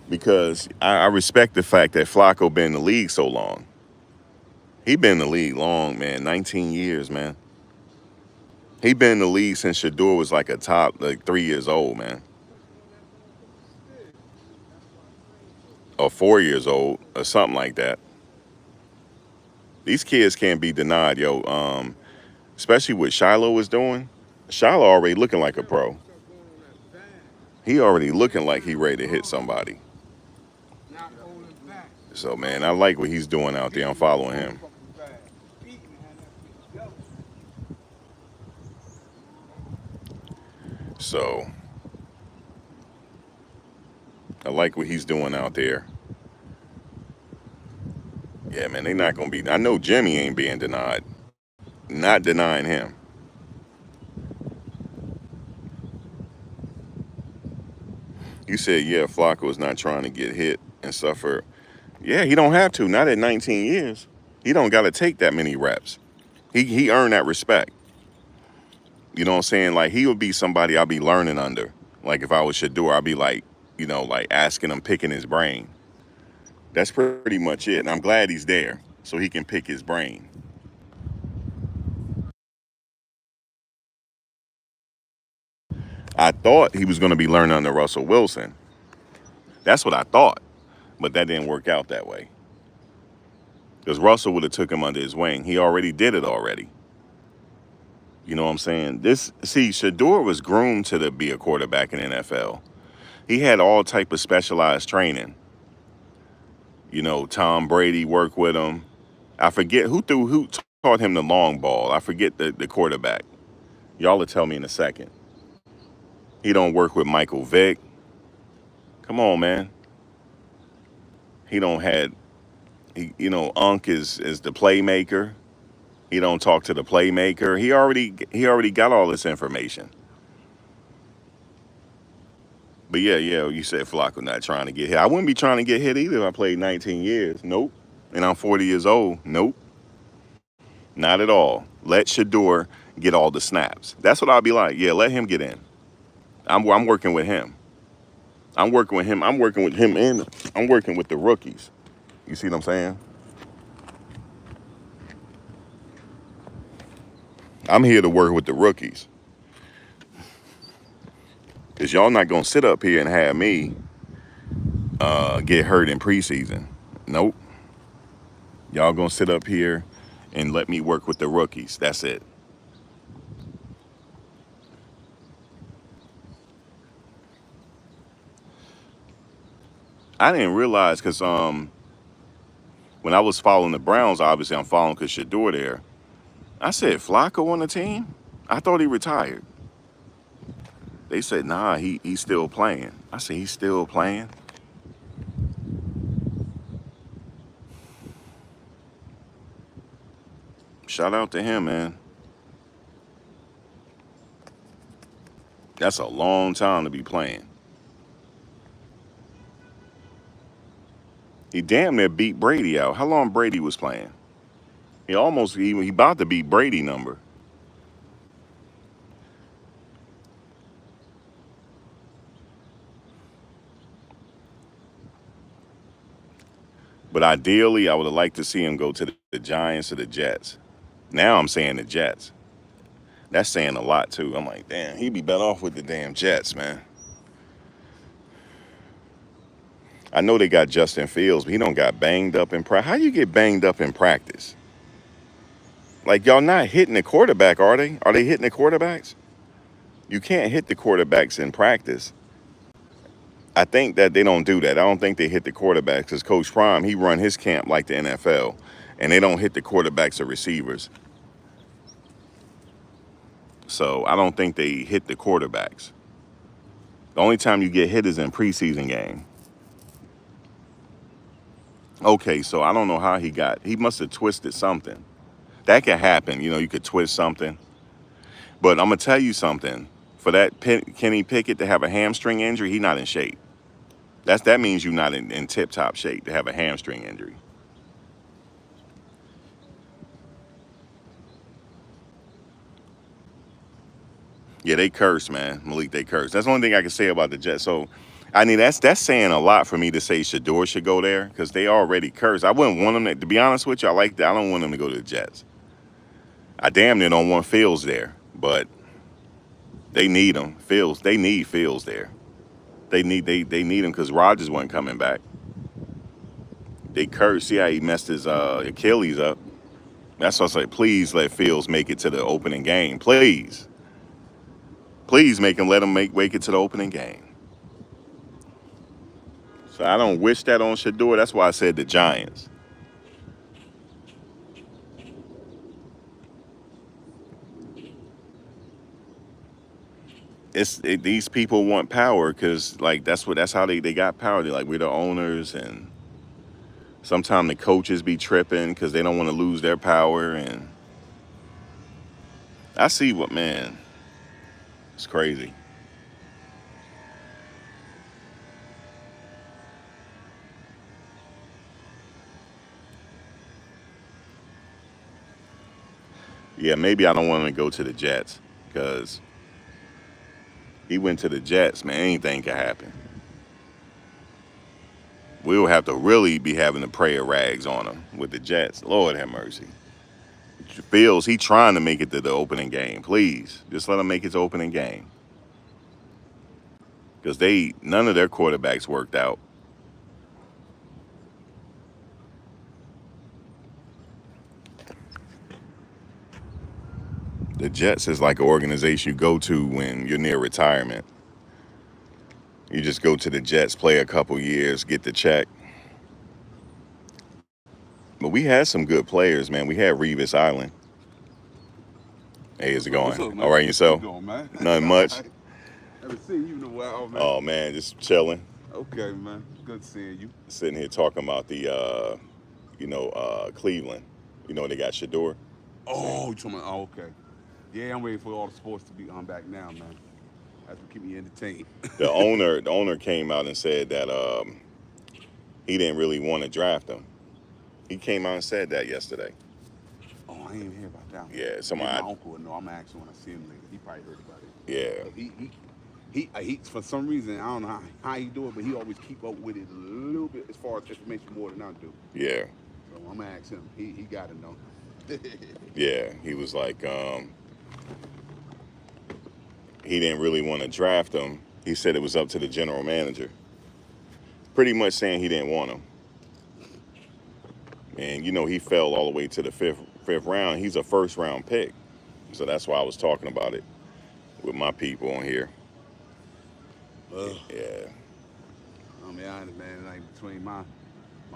because I respect the fact that Flacco been in the league so long. He been in the league long, man. 19 years, man. He been in the league since Shedeur was like 3 years old, man. Or 4 years old, or something like that. These kids can't be denied, yo. Especially what Shiloh was doing. Shiloh already looking like a pro. He already looking like he ready to hit somebody. So, man, I like what he's doing out there. I'm following him. So, I like what he's doing out there. Yeah, man, they not going to be. I know Jimmy ain't being denied. Not denying him. You said, yeah, Flacco is not trying to get hit and suffer. Yeah, he don't have to. Not at 19 years. He don't got to take that many reps. He earned that respect. You know what I'm saying? Like, he would be somebody I'll be learning under. Like, if I was Shedeur, I'd be like, like asking him, picking his brain. That's pretty much it. And I'm glad he's there so he can pick his brain. I thought he was going to be learning under Russell Wilson. That's what I thought. But that didn't work out that way. Because Russell would have took him under his wing. He already did it already. You know what I'm saying? Shedeur was groomed to be a quarterback in the NFL. He had all type of specialized training. Tom Brady worked with him. I forget who taught him the long ball. I forget the quarterback. Y'all will tell me in a second. He don't work with Michael Vick. Come on, man. He don't had, Unc is the playmaker. He don't talk to the playmaker. He already got all this information. But yeah, you said Flacco not trying to get hit. I wouldn't be trying to get hit either if I played 19 years. Nope. And I'm 40 years old. Nope. Not at all. Let Shedeur get all the snaps. That's what I'll be like. Yeah, let him get in. I'm working with him. I'm working with him. I'm working with him and I'm working with the rookies. You see what I'm saying? I'm here to work with the rookies. Because y'all not going to sit up here and have me get hurt in preseason. Nope. Y'all going to sit up here and let me work with the rookies. That's it. I didn't realize because when I was following the Browns, obviously I'm following because Shedeur there. I said, Flacco on the team? I thought he retired. They said, nah, he's still playing. I said, he's still playing? Shout out to him, man. That's a long time to be playing. He damn near beat Brady out. How long Brady was playing? He about to beat Brady number. But ideally, I would have liked to see him go to the Giants or the Jets. Now I'm saying the Jets. That's saying a lot, too. I'm like, damn, he'd be better off with the damn Jets, man. I know they got Justin Fields, but he don't got banged up in practice. How you get banged up in practice? Like, y'all not hitting the quarterback, are they? Are they hitting the quarterbacks? You can't hit the quarterbacks in practice. I think that they don't do that. I don't think they hit the quarterbacks because Coach Prime, he run his camp like the NFL, and they don't hit the quarterbacks or receivers. So I don't think they hit the quarterbacks. The only time you get hit is in preseason game. Okay, so I don't know how he must have twisted something. That could happen, you could twist something. But I'm going to tell you something. for that Kenny Pickett to have a hamstring injury, he not in shape. That means you're not in tip-top shape to have a hamstring injury. Yeah, they curse, man. Malik, they curse. That's the only thing I can say about the Jets. So, I mean, that's saying a lot for me to say Shedeur should go there because they already curse. I wouldn't want them to be honest with you. I like that. I don't want them to go to the Jets. I damn near don't want Fields there, but they need him. They need Fields there. They need him because Rodgers wasn't coming back. They curse. See how he messed his Achilles up. That's why I say, please let Fields make it to the opening game. Please. Please let him make it to the opening game. So I don't wish that on Shedeur. That's why I said the Giants. These people want power because like that's how they got power. They're like, we're the owners, and sometimes the coaches be tripping because they don't want to lose their power. And I see what, man, it's crazy. Yeah, maybe I don't want him to go to the Jets because he went to the Jets, man. Anything could happen. We'll have to really be having the prayer rags on him with the Jets. Lord have mercy. Fields, he trying to make it to the opening game. Please, just let him make his opening game. Because none of their quarterbacks worked out. The Jets is like an organization you go to when you're near retirement. You just go to the Jets, play a couple years, get the check. But we had some good players, man. We had Revis Island. Hey, is it going? What's up, man? All right, yourself? What's going, man? Nothing much. Haven't seen you in a while, man. Oh man, just chilling. Okay, man. Good seeing you. Sitting here talking about the, Cleveland. You know they got Shedeur. Oh, you talking about? Oh, okay. Yeah, I'm waiting for all the sports to be on back now, man. That's what keep me entertained. The owner came out and said that he didn't really want to draft him. He came out and said that yesterday. Oh, I ain't even hear about that one. Yeah, Maybe my uncle would know. I'm gonna ask him when I see him later. He probably heard about it. Yeah. He for some reason, I don't know how he do it, but he always keep up with it a little bit as far as information more than I do. Yeah. So I'm gonna ask him. He got to know. Yeah. He was like, he didn't really want to draft him. He said it was up to the general manager. Pretty much saying he didn't want him. And he fell all the way to the fifth round. He's a first round pick. So that's why I was talking about it with my people on here. Yeah. I mean, man, like between my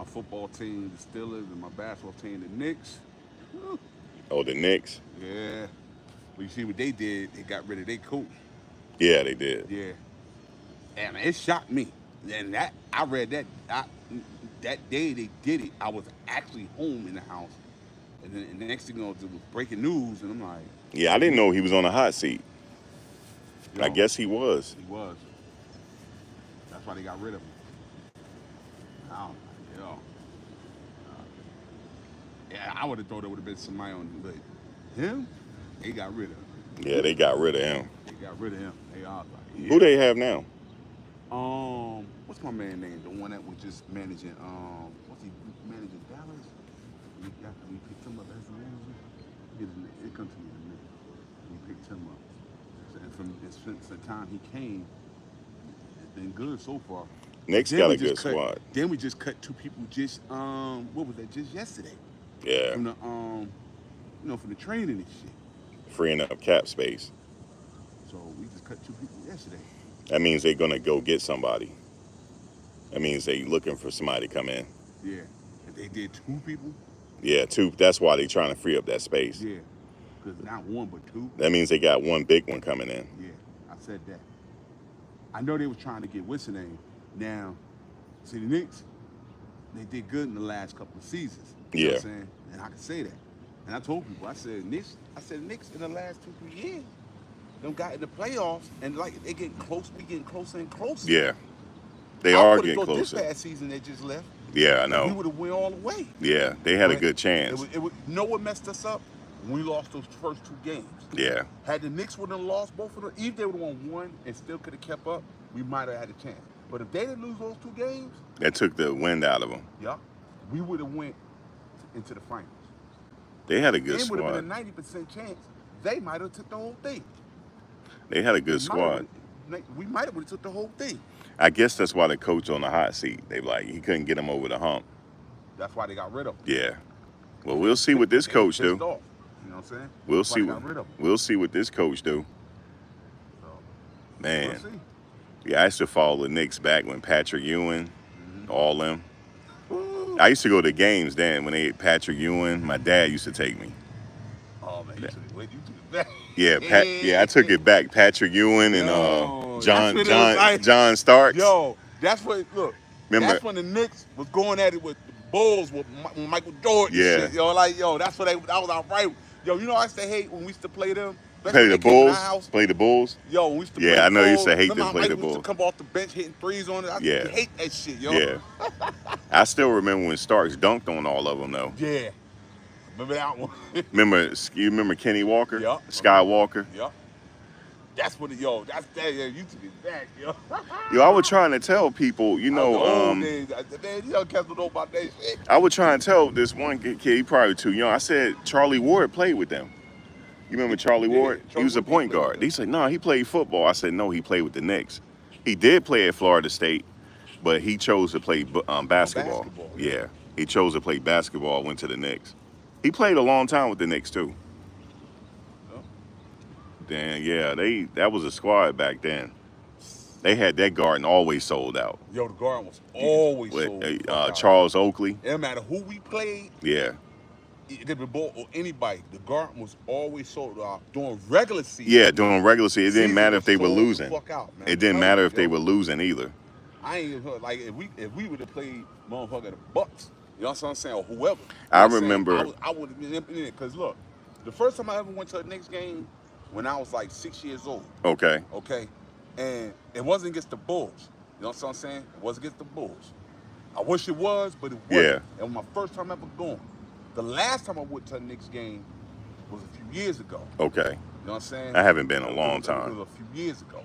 football team, the Steelers, and my basketball team, the Knicks. Oh, the Knicks? Yeah. Well, you see what they did? They got rid of their coach. Yeah, they did. Yeah. And it shocked me. And I read that that day they did it. I was actually home in the house, and then the next thing you know, it was breaking news, and I'm like, Yeah, I didn't know he was on a hot seat. yo, I guess he was. he was. That's why they got rid of him. I don't know, yo. Yeah, I would have thought it would have been somebody on, but him, they got rid of him. Yeah, they got rid of him. They got rid of him. They all like, yeah. Who they have now? What's my man name? The one that was just managing. What's he managing? Dallas. We picked him up as the manager. It comes to me in a minute. We picked him up. And since the time he came, it's been good so far. Knicks got a good squad. Then we just cut two people. Just what was that? Just yesterday. Yeah. From the from the training and shit. Freeing up cap space. So we just cut two people yesterday. That means they're gonna go get somebody. That means they looking for somebody to come in. Yeah. If they did two people. Yeah, two. That's why they trying to free up that space. Yeah. Because not one but two. That means they got one big one coming in. Yeah, I said that. I know they were trying to get what's the name. Now, see the Knicks, they did good in the last couple of seasons. You know what I'm saying? And I can say that. And I told people, I said Knicks in the last 2-3 years, them got in the playoffs, and like they getting close, we getting closer and closer. Yeah, they I are would have getting thought this closer. past season they just left, Yeah, I and we know. would have went all the way. Yeah, they had a But good chance. you know what messed us up? When we lost those first 2 games. Yeah, Had the Knicks would have lost both of them, even if they would have won one and still could have kept up, we might have had a chance. But if they didn't lose those 2 games, that took the wind out of them. yeah, we would have went into the finals. They had a good It would have squad. been a 90% chance they might have took the whole thing. They had a They good squad. We might have took the whole thing. I guess that's why the coach on the hot seat. They like he couldn't get him over the hump. That's why they got rid of him. Yeah. Well, we'll see what this They coach pissed do. off. You know what I'm saying? We'll That's why see they what got rid of him. we'll see what this coach do. So, Man. we'll see. Yeah, I used to follow the Knicks back when Patrick Ewing, all them. Ooh. I used to go to games then when they had Patrick Ewing. My dad used to take me. Oh man, you took it back. Yeah, I took it back. Patrick Ewing and Yo, John that's when it was like- John Starks. Yo, that's what look. Remember- That's when the Knicks was going at it with the Bulls with Michael Jordan. Yeah. And shit. Yo, like that's what that was our right. Yo, you know I used to hate when we used to play them. Play Especially the when they came to Bulls. our house. Play the Bulls. Yo, when we used to Yeah, play I know you used to Bulls, hate them remember how play the Michael used to Bulls. come off the bench hitting threes on it. I Yeah. hate that shit, yo. Yeah. I still remember when Starks dunked on all of them though. Yeah. Remember that one? You remember Kenny Walker? Yeah. Skywalker? Yeah. That's what it, yo. That's that. Yeah, you took it back, yo. Yo, I was trying to tell people, you The know, old days. Man, you don't know about that shit. I was trying to tell this one kid, he probably too young. I said Charlie Ward played with them. You remember Charlie Yeah, Ward? He Charlie was a Ward point played with guard. them. He said, no, he played football. I said, no, he played with the Knicks. He did play at Florida State, but he chose to play basketball. Basketball, Yeah, he chose to play basketball, went to the Knicks. He played a long time with the Knicks too. Yeah. Then, yeah, that was a squad back then. They had that garden always sold out. Yo, the guard was always With sold the fuck out. Charles Oakley. It didn't matter who we played, Yeah. it could be ball or anybody. The guard was always sold out during regular season. Yeah, during regular season, it didn't Season matter was if they were sold the losing. fuck out, man. It didn't I'm matter telling if they you, were yo. losing either. I ain't even heard, like if we would have played motherfucker the Bucks, you know what I'm saying, or whoever. I I'm saying, remember- I would have been in it because look, the first time I ever went to a Knicks game when I was like 6 years old. Okay. Okay, and it wasn't against the Bulls. You know what I'm saying? It wasn't against the Bulls. I wish it was, but it wasn't. Yeah. And my first time ever going. The last time I went to a Knicks game was a few years ago. Okay. You know what I'm saying? I haven't been in a long It time. was a few years ago. You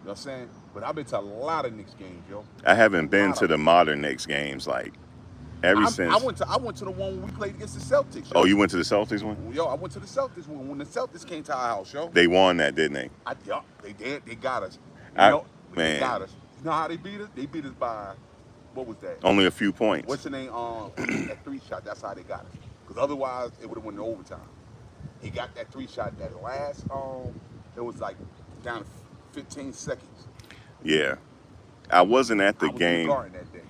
know what I'm saying? But I've been to a lot of Knicks games, yo. I haven't been to the modern Knicks games like since. I went to the one when we played against the Celtics. Yo. Oh, you went to the Celtics one? Yo, I went to the Celtics one when the Celtics came to our house, yo. They won that, didn't they? Yeah, they did. They got us. Man. They got us. You know how they beat us? They beat us by, what was that? Only a few points. What's the name? That 3-shot. That's how they got us. Because otherwise, it would have went to overtime. He got that 3-shot. That last, it was like down to 15 seconds. Yeah. I wasn't at the I was in game. garden that day.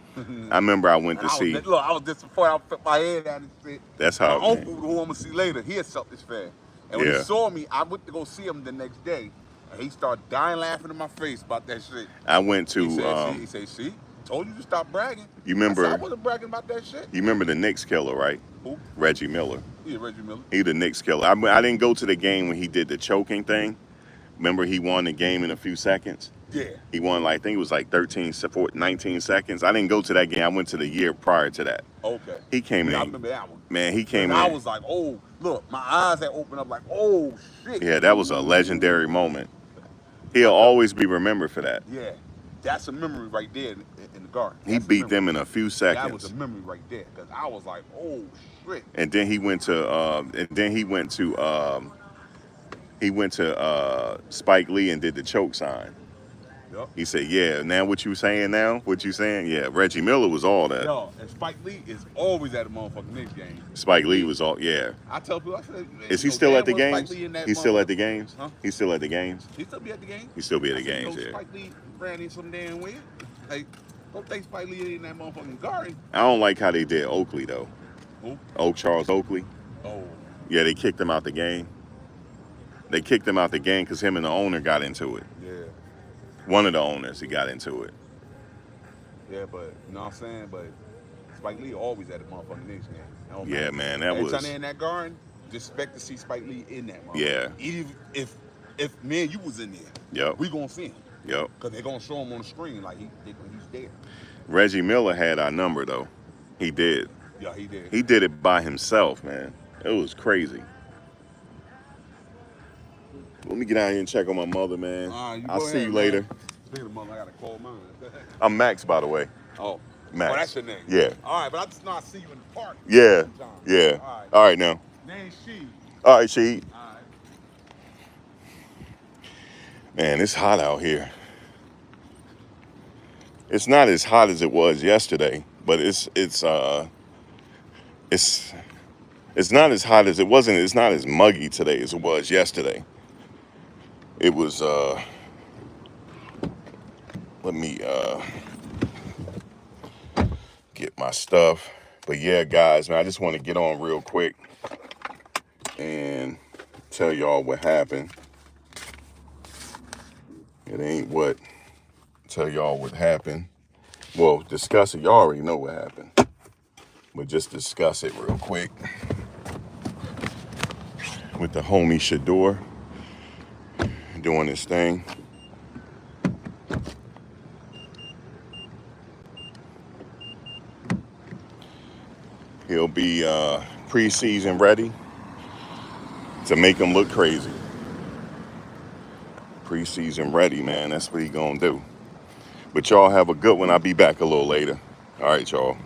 I remember I went to And see. Look, I was disappointed. I put my head down and said, That's my how. uncle, who I'm gonna see later, he a Celtics fan. And when Yeah. he saw me, I went to go see him the next day, and he started dying laughing in my face about that shit. I went to. He said, see, told you to stop bragging. You remember? I said, I wasn't bragging about that shit. You remember the Knicks killer, right? Who? Reggie Miller. Yeah, Reggie Miller. He the Knicks killer. I didn't go to the game when he did the choking thing. Remember, he won the game in a few seconds. Yeah. He won, like, I think it was like 19 seconds. I didn't go to that game. I went to the year prior to that. Okay. He came Yeah, I in. remember that one. Man, he came And I in. was like, oh, look, my eyes had opened up like, oh, shit. Yeah, that was a legendary moment. He'll always be remembered for that. Yeah. That's a memory right there in the garden. He That's a beat memory. them in a few That was seconds. a memory right there. Because I was like, oh, shit. And then he went to Spike Lee and did the choke sign. Yup. He said, yeah, now what you saying now? What you saying? Yeah, Reggie Miller was all that. Yo, and Spike Lee is always at a motherfucking Knicks game. Spike Lee was all, yeah. I tell people, I said, Is he you know, still at the damn well games? Spike Lee in that He's still at the motherfucker- games? Huh? He's still at the games? He still be at the game. He still be at the I said, games, you know, yeah. Spike Lee ran in some damn way. Like, don't think Spike Lee in that motherfucking garden. I don't like how they did Oakley, though. Who? Charles Oakley. Oh. Yeah, they kicked him out the game. They kicked him out the game because him and the owner got into it. Yeah. One of the owners, he got into it. Yeah, but, you know what I'm saying? But Spike Lee always at the motherfucking Knicks game. It don't Yeah, matter. man, that Every was. time they in that garden, just expect to see Spike Lee in that motherfucker. Yeah. Even if if me and you was in there, Yep. we gonna see him. Yep. Because they're gonna show him on the screen like he's there. Reggie Miller had our number though. He did. Yeah, he did. He did it by himself, man. It was crazy. Let me get out here and check on my mother, man. I'll see you later. Speaking of mother, I gotta call mine. I'm Max, by the way. Oh, Max. Oh, that's your name. Yeah. All right, but I just know I see you in the park. Yeah. Sometimes. Yeah. All right. All right now. Name she. All right, she. All right. Man, it's hot out here. It's not as hot as it was yesterday, but it's not as hot as it wasn't. It's not as muggy today as it was yesterday. It was let me get my stuff. But yeah, guys, man, I just want to get on real quick and tell y'all what happened. It ain't what. Tell y'all what happened. Well, discuss it. Y'all already know what happened. But just discuss it real quick. With the homie Shedeur doing his thing. He'll be preseason ready to make him look crazy. Preseason ready, man. That's what he gonna do. But y'all have a good one. I'll be back a little later. All right, y'all.